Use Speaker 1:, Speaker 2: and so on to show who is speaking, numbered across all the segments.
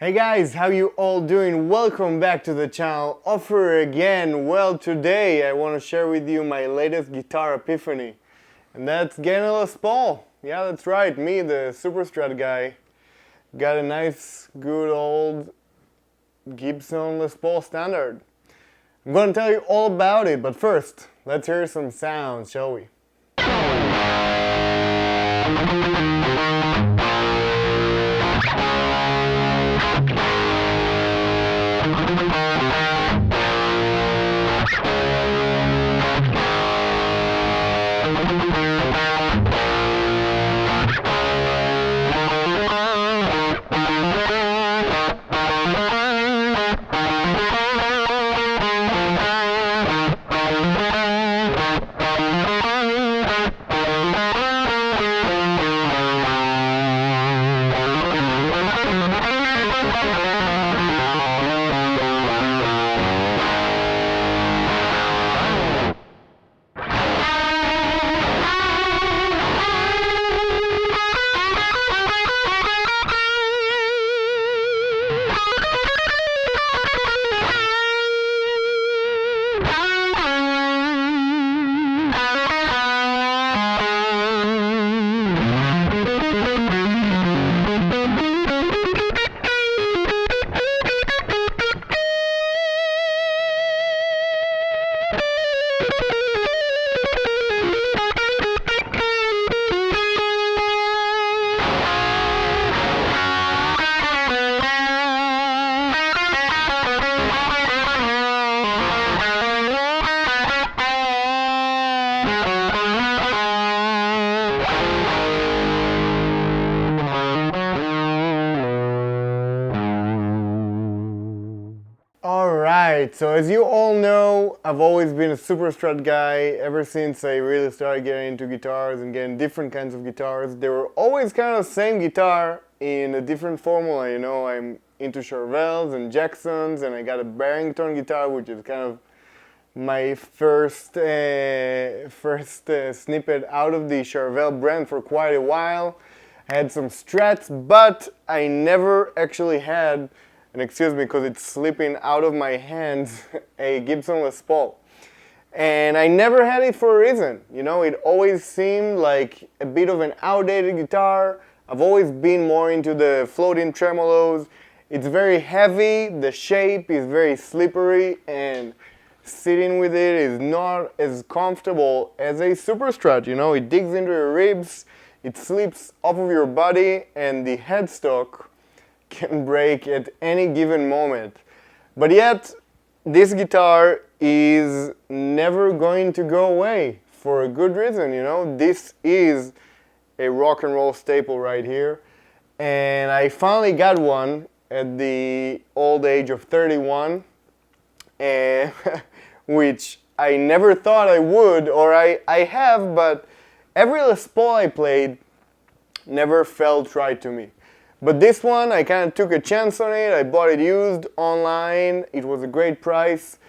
Speaker 1: Hey guys, how you all doing? Welcome back to the channel, Ofer again. Well, today I want to share with you my latest guitar epiphany. And that's getting a Les Paul. Yeah, that's right, me, the superstrat guy, got a nice, good old Gibson Les Paul standard. I'm going to tell you all about it, but first, let's hear some sounds, shall we? Alright, so as you all know, I've always been a superstrat guy ever since I really started getting into guitars and getting different kinds of guitars. They were always kind of the same guitar in a different formula, you know. I'm into Charvels and Jacksons, and I got a Barrington guitar, which is kind of my first snippet out of the Charvel brand for quite a while. I had some Strats, but I never actually had, and excuse me because it's slipping out of my hands, a Gibson Les Paul. And I never had it for a reason. You know, it always seemed like a bit of an outdated guitar. I've always been more into the floating tremolos. It's very heavy, the shape is very slippery, and sitting with it is not as comfortable as a superstrat. You know, it digs into your ribs, it slips off of your body, and the headstock can break at any given moment. But yet, this guitar is never going to go away for a good reason, you know. This is a rock and roll staple right here. And I finally got one at the old age of 31, and which I never thought I would, or I have, but every Les Paul I played never felt right to me. But this one, I kind of took a chance on it. I bought it used online. It was a great price.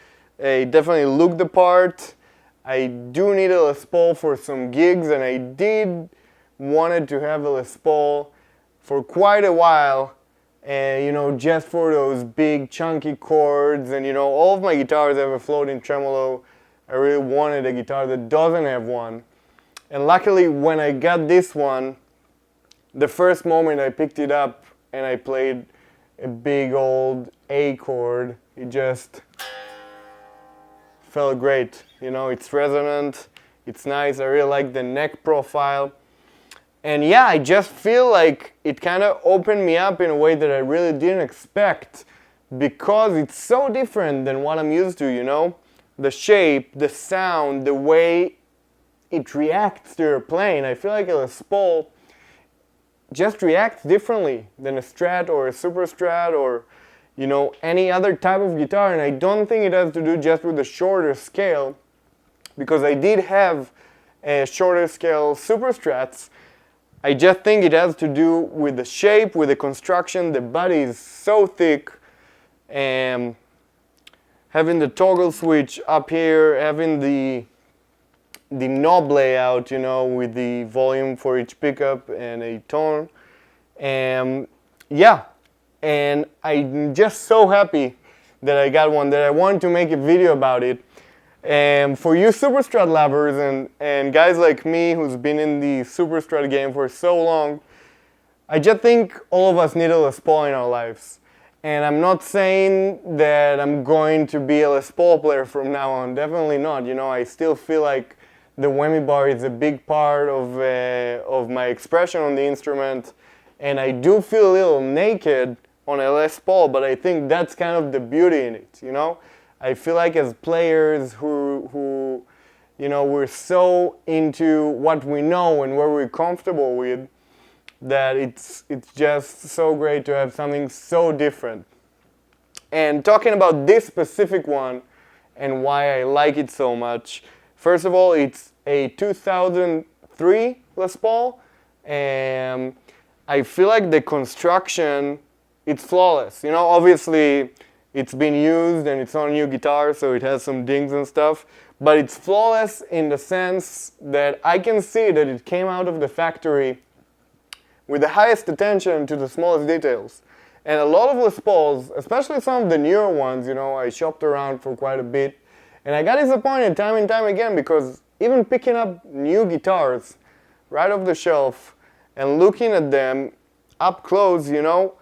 Speaker 1: It definitely looked the part. I do need a Les Paul for some gigs, and I did wanted to have a Les Paul for quite a while. And you know, just for those big chunky chords, and you know, all of my guitars have a floating tremolo. I really wanted a guitar that doesn't have one. And luckily, when I got this one, the first moment I picked it up and I played a big old A chord, it just felt great. You know, it's resonant, it's nice, I really like the neck profile. And yeah, I just feel like it kind of opened me up in a way that I really didn't expect, because it's so different than what I'm used to, you know? The shape, the sound, the way it reacts to your playing. I feel like a Les Paul just reacts differently than a Strat or a Superstrat or, you know, any other type of guitar. And I don't think it has to do just with the shorter scale, because I did have a shorter scale Superstrats. I just think it has to do with the shape, with the construction. The body is so thick, and having the toggle switch up here, having the knob layout, you know, with the volume for each pickup and a tone. And yeah, and I'm just so happy that I got one that I wanted to make a video about it. And for you superstrat lovers and guys like me who's been in the superstrat game for so long, I just think all of us need a Les Paul in our lives. And I'm not saying that I'm going to be a Les Paul player from now on. Definitely not. You know, I still feel like the whammy bar is a big part of my expression on the instrument. And I do feel a little naked on a Les Paul, but I think that's kind of the beauty in it, you know? I feel like as players who you know, we're so into what we know and what we're comfortable with, that it's just so great to have something so different. And talking about this specific one and why I like it so much, first of all, it's a 2003 Les Paul, and I feel like the construction, it's flawless. You know, obviously it's been used and it's on a new guitar, so it has some dings and stuff, but it's flawless in the sense that I can see that it came out of the factory with the highest attention to the smallest details. And a lot of Les Pauls, especially some of the newer ones, you know, I shopped around for quite a bit, and I got disappointed time and time again, because even picking up new guitars right off the shelf and looking at them up close, you know,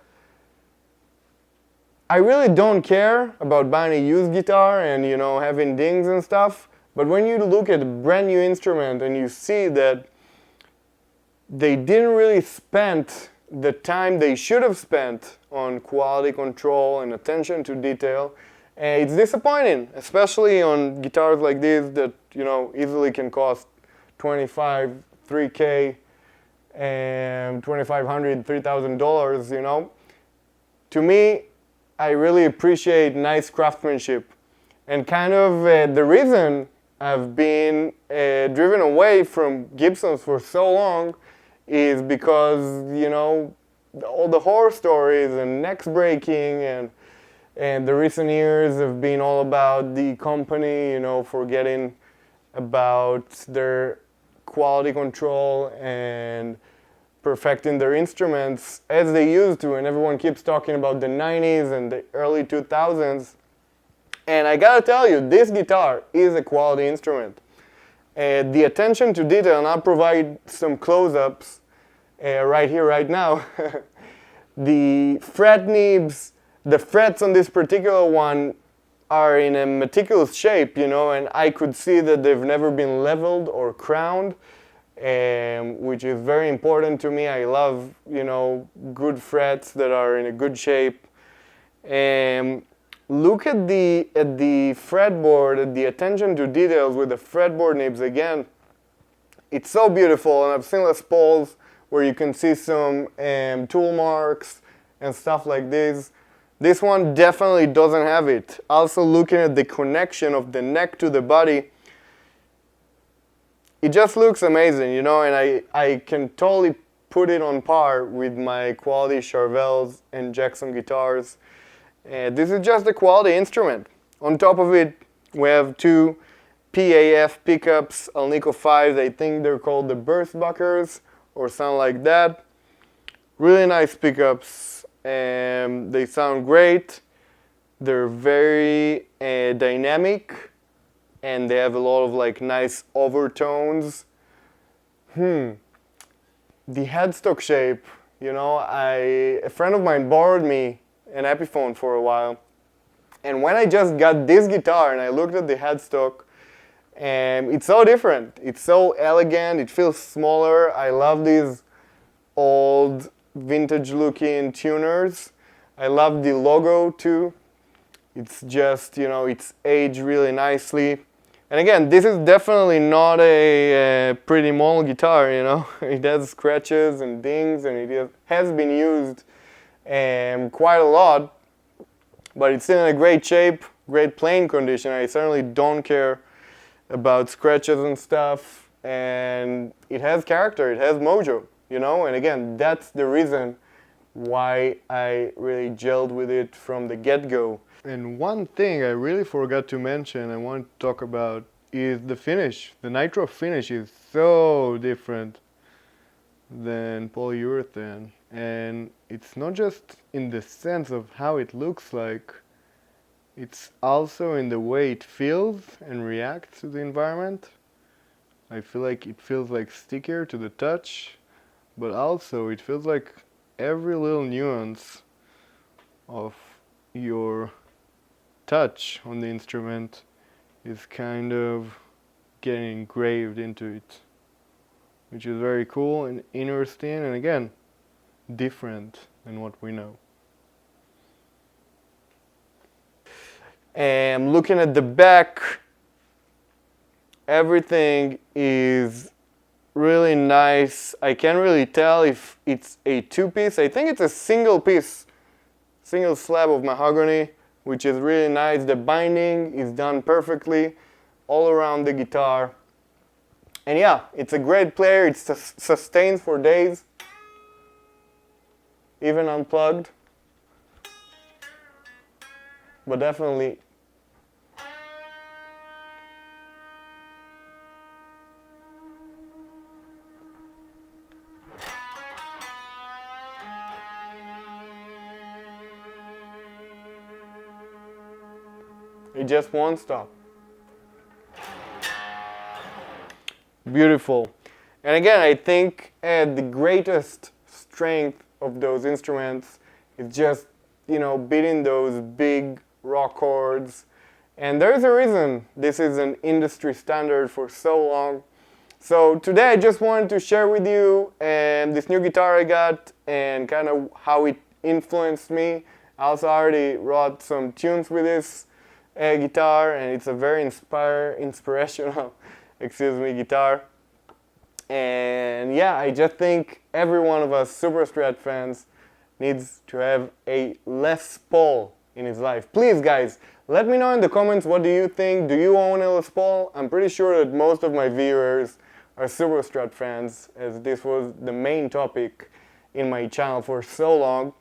Speaker 1: I really don't care about buying a used guitar and, you know, having dings and stuff, but when you look at a brand new instrument and you see that they didn't really spend the time they should have spent on quality control and attention to detail, it's disappointing, especially on guitars like these that, you know, easily can cost $25, $3K, and $2,500, $3,000, you know. To me, I really appreciate nice craftsmanship, and kind of the reason I've been driven away from Gibsons for so long is because, you know, all the horror stories and necks breaking and the recent years have been all about the company, you know, forgetting about their quality control and perfecting their instruments as they used to, and everyone keeps talking about the 90s and the early 2000s. And I gotta tell you, this guitar is a quality instrument. The attention to detail, and I'll provide some close-ups right here, right now. The fret nibs, the frets on this particular one are in a meticulous shape, you know, and I could see that they've never been leveled or crowned, which is very important to me. I love, you know, good frets that are in a good shape. Look at the fretboard, at the attention to details with the fretboard nibs again. It's so beautiful, and I've seen Les Pauls where you can see some tool marks and stuff like this. This one definitely doesn't have it. Also looking at the connection of the neck to the body, it just looks amazing, you know, and I can totally put it on par with my quality Charvels and Jackson guitars. This is just a quality instrument. On top of it, we have two PAF pickups, Alnico 5s. I think they're called the Burstbuckers or something like that. Really nice pickups. They sound great. They're very dynamic, and they have a lot of like nice overtones. The headstock shape, you know, a friend of mine borrowed me an Epiphone for a while, and when I just got this guitar and I looked at the headstock, it's so different. It's so elegant. It feels smaller. I love these old vintage looking tuners. I love the logo too. It's just, you know, it's aged really nicely. And again, this is definitely not a pretty model guitar, you know. It has scratches and dings, and it has been used quite a lot, but it's still in a great shape, great playing condition. I certainly don't care about scratches and stuff, and it has character, it has mojo, you know. And again, that's the reason why I really gelled with it from the get-go. And one thing I really forgot to mention, I want to talk about, is the finish. The nitro finish is so different than polyurethane. And it's not just in the sense of how it looks like, it's also in the way it feels and reacts to the environment. I feel like it feels like stickier to the touch, but also it feels like every little nuance of your touch on the instrument is kind of getting engraved into it, which is very cool and interesting, and again, different than what we know. And looking at the back, everything is really nice. I can't really tell if it's a two-piece. I think it's a single piece, single slab of mahogany, which is really nice. The binding is done perfectly all around the guitar. And yeah, it's a great player. It sustains for days, even unplugged. But definitely it just won't stop. Beautiful. And again, I think the greatest strength of those instruments is just, beating those big rock chords. And there's a reason this is an industry standard for so long. So today I just wanted to share with you this new guitar I got and kind of how it influenced me. I also already wrote some tunes with this guitar, and it's a very inspirational guitar. And yeah, I just think every one of us Superstrat fans needs to have a Les Paul in his life. Please guys, let me know in the comments, what do you think? Do you own a Les Paul? I'm pretty sure that most of my viewers are Superstrat fans, as this was the main topic in my channel for so long.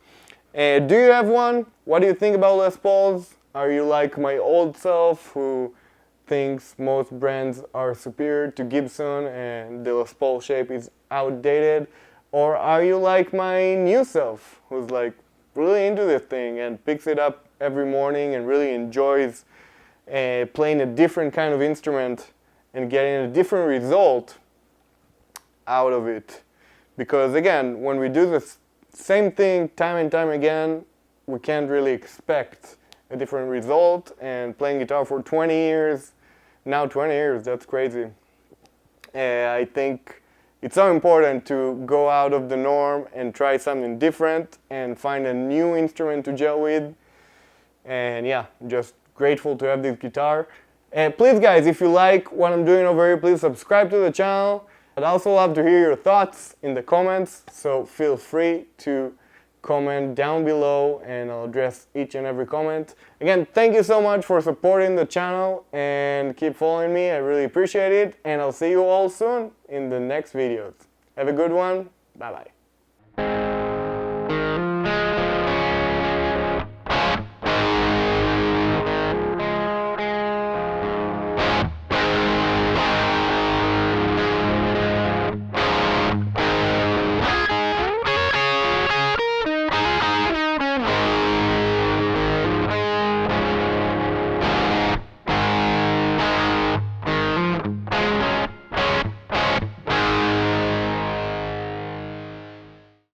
Speaker 1: Do you have one? What do you think about Les Pauls? Are you like my old self, who thinks most brands are superior to Gibson and the Les Paul shape is outdated? Or are you like my new self, who's like really into this thing and picks it up every morning and really enjoys playing a different kind of instrument and getting a different result out of it? Because again, when we do the same thing time and time again, we can't really expect a different result. And playing guitar for 20 years, now 20 years, that's crazy. I think it's so important to go out of the norm and try something different and find a new instrument to gel with. And yeah, I'm just grateful to have this guitar. And please guys, if you like what I'm doing over here, please subscribe to the channel. I'd also love to hear your thoughts in the comments, so feel free to comment down below and I'll address each and every comment. Again, thank you so much for supporting the channel and keep following me. I really appreciate it, and I'll see you all soon in the next videos. Have a good one. Bye bye.